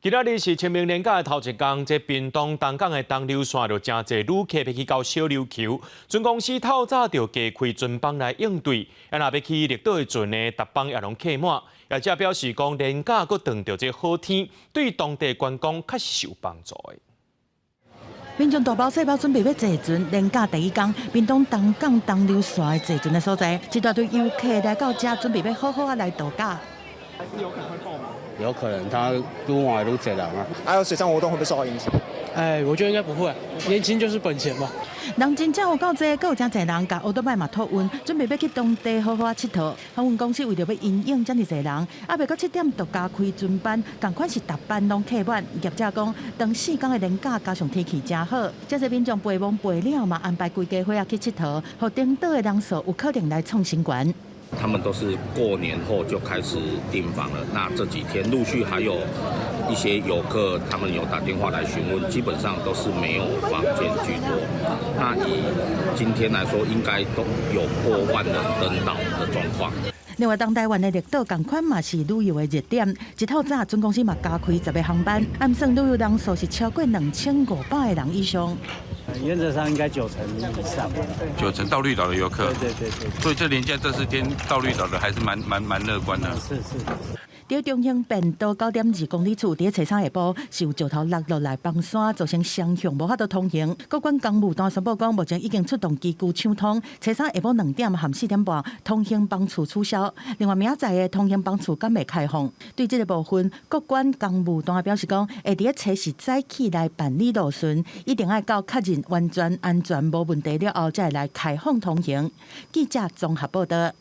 今仔日是清明连假的头一天，这屏东东港的东流线就真侪旅客要去到小琉球，船公司透早就加开船帮来应对，若要去绿岛的船呢，逐帮也拢客满。业者表示讲，连假搁撞到这好天，对当地观光确实有帮助的。民众大包小包准备要坐船，连假第一天，屏东东港东流线的坐船的所在，一大堆游客来到这，准备要好好来度假。还是有可能会爆满。有可能，他撸完撸贼人啊。还有水上活动会不会受到影响？我觉得应该不会，年轻就是本钱嘛。人真正有够多，还有真侪人甲奥多麦嘛托运，准备要去当地好好佚佗。航运公司为着要因应这么侪人，还未到7点就加开船班，同款是逐班拢客满。业者讲，当4天的连假加上天气真好，这些民众陪忙陪了嘛，安排规家伙去佚佗，互顶岛的人数有可能来创新高。他们都是过年后就开始订房了，那这几天陆续还有一些游客，他们有打电话来询问，基本上都是没有房间居多。那以今天来说，应该都有破万人登岛的状况。另外，东台湾的绿岛同款嘛是旅游的热点，一透早船公司嘛加开10个航班，暗算旅游人数是超过2500个人以上。原则上应该90%以上。90%到绿岛的游客。对。所以这连假这4天到绿岛的还是蛮乐观的。是。在中兴便到9.2公里处，在车厂下晡是有石头落落来崩山，造成双向无法度通行。各管公务单宣布讲，目前已经出动机具抢通，车厂下晡2点和4点半通行帮处取消。另外，明仔载的通行帮处敢未开放。对这个部分，各管公务单表示讲，会伫测试早起来办理路顺，一定要到确认完全安全无问题了后，再来开放通行。记者综合报道。